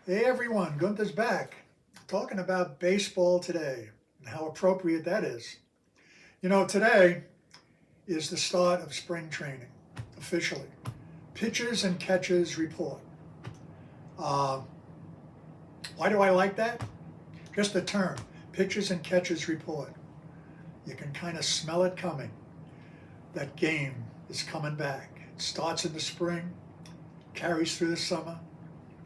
Hey everyone, Gunther's back, talking about baseball today and how appropriate that is. Today is the start of spring training, officially. Pitchers and catchers report. Uh, why do I like that? Just the term, pitchers and catchers report. You can kind of smell it coming. That game is coming back. It starts in the spring, carries through the summer,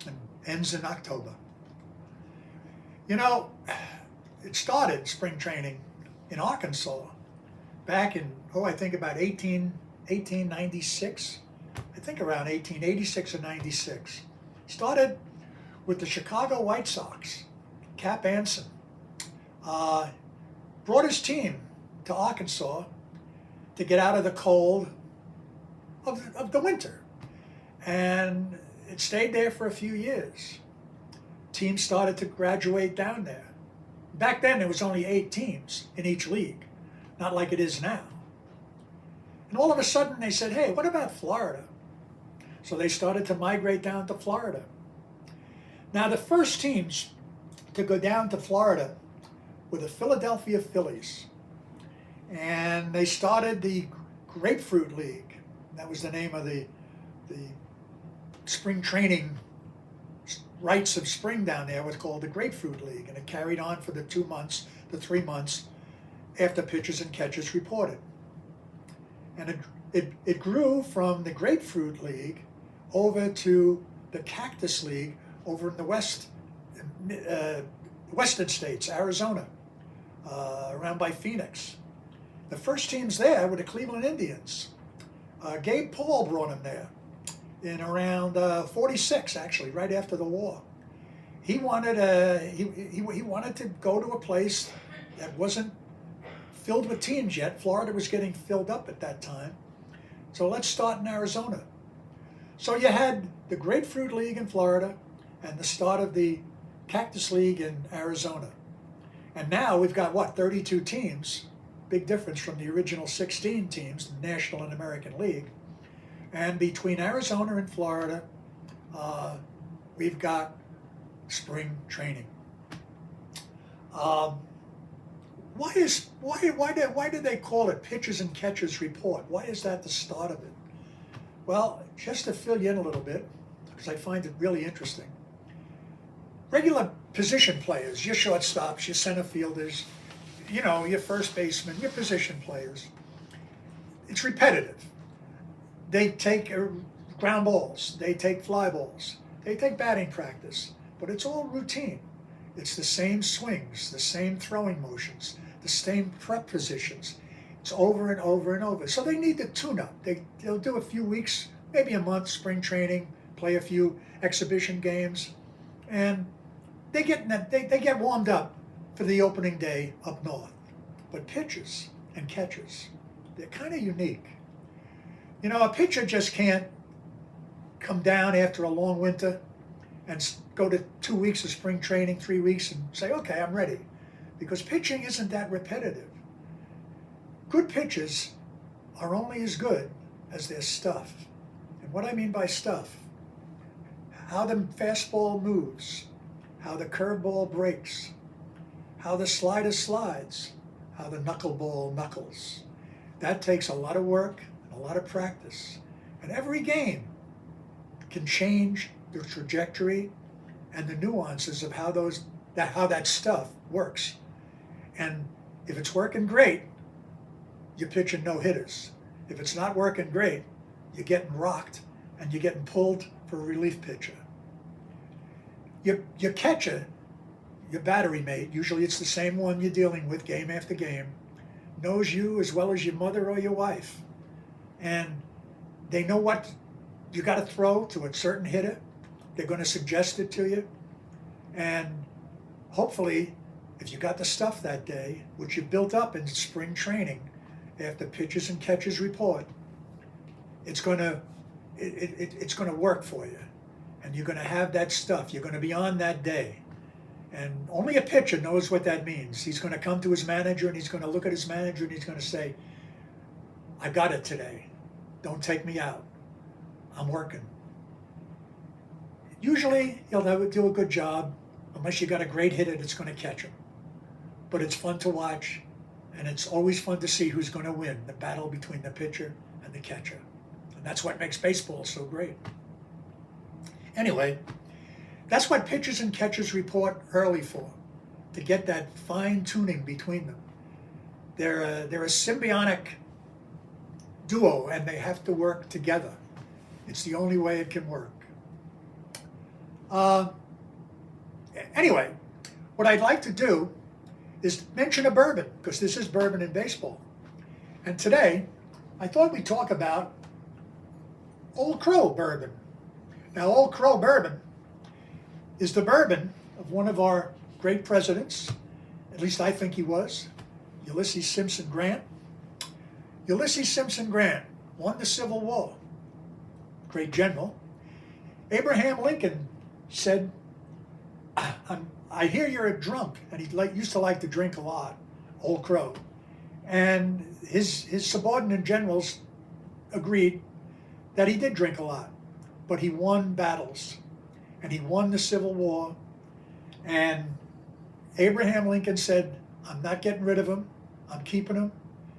and ends in October. You know, it started spring training in Arkansas back in, I think about 1896. I think around 1886 or 96. Started with the Chicago White Sox. Cap Anson brought his team to Arkansas to get out of the cold of the winter. And it stayed there for a few years. Teams started to graduate down there. Back then, there was only 8 teams in each league, not like it is now. And all of a sudden, they said, hey, what about Florida? So they started to migrate down to Florida. Now, the first teams to go down to Florida were the Philadelphia Phillies. And they started the Grapefruit League. That was the name of the spring training rites of spring down there was called the Grapefruit League, and it carried on for the 2 months, the 3 months after pitchers and catchers reported. And it grew from the Grapefruit League over to the Cactus League over in the western states, Arizona, around by Phoenix. The first teams there were the Cleveland Indians. Gabe Paul brought them there in around 46, actually, right after the war. He wanted he wanted to go to a place that wasn't filled with teams yet. Florida was getting filled up at that time. So let's start in Arizona. So you had the Grapefruit League in Florida and the start of the Cactus League in Arizona. And now we've got, 32 teams. Big difference from the original 16 teams, the National and American League. And between Arizona and Florida, we've got spring training. Why did they call it pitchers and catchers report? Why is that the start of it? Well, just to fill you in a little bit, because I find it really interesting. Regular position players, your shortstops, your center fielders, your first baseman, your position players, it's repetitive. They take ground balls, they take fly balls, they take batting practice, but it's all routine. It's the same swings, the same throwing motions, the same prep positions. It's over and over and over. So they need to tune up. They'll do a few weeks, maybe a month, spring training, play a few exhibition games, and they get warmed up for the opening day up north. But pitchers and catchers, they're kind of unique. A pitcher just can't come down after a long winter and go to 2 weeks of spring training, 3 weeks, and say, okay, I'm ready. Because pitching isn't that repetitive. Good pitchers are only as good as their stuff. And what I mean by stuff, how the fastball moves, how the curveball breaks, how the slider slides, how the knuckleball knuckles. That takes a lot of work and a lot of practice. And every game can change the trajectory and the nuances of how that stuff works. And if it's working great, you're pitching no-hitters. If it's not working great, you're getting rocked and you're getting pulled for a relief pitcher. Your catcher, your battery mate, usually it's the same one you're dealing with game after game, knows you as well as your mother or your wife. And they know what you got to throw to a certain hitter. They're going to suggest it to you. And hopefully, if you got the stuff that day, which you've built up in spring training after pitchers and catchers report, it's going to work for you. And you're going to have that stuff. You're going to be on that day. And only a pitcher knows what that means. He's going to come to his manager and he's going to look at his manager and he's going to say, I got it today. Don't take me out. I'm working. Usually, you'll never do a good job unless you got a great hitter that's going to catch him. But it's fun to watch, and it's always fun to see who's going to win, the battle between the pitcher and the catcher. And that's what makes baseball so great. Anyway, that's what pitchers and catchers report early for, to get that fine tuning between them. They're a symbiotic duo, and they have to work together. It's the only way it can work. Anyway, what I'd like to do is mention a bourbon, because this is bourbon in baseball. And today, I thought we'd talk about Old Crow Bourbon. Now, Old Crow Bourbon is the bourbon of one of our great presidents, at least I think he was, Ulysses Simpson Grant. Ulysses Simpson Grant won the Civil War, great general. Abraham Lincoln said, I hear you're a drunk, and he used to like to drink a lot, Old Crow. And his subordinate generals agreed that he did drink a lot, but he won battles, and he won the Civil War. And Abraham Lincoln said, I'm not getting rid of him, I'm keeping him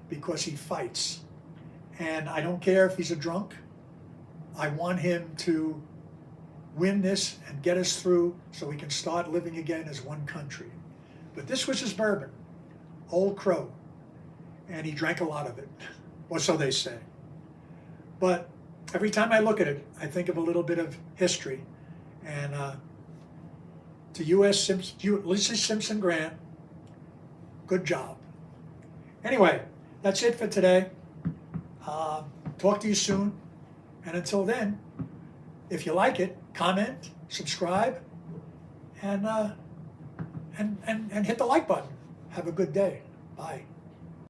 because he fights. And I don't care if he's a drunk, I want him to win this and get us through so we can start living again as one country. But this was his bourbon, Old Crow, and he drank a lot of it, or so they say. But every time I look at it, I think of a little bit of history. And to Ulysses Simpson Grant, good job. Anyway, that's it for today. Talk to you soon. And until then, if you like it, comment, subscribe, and hit the like button. Have a good day. Bye.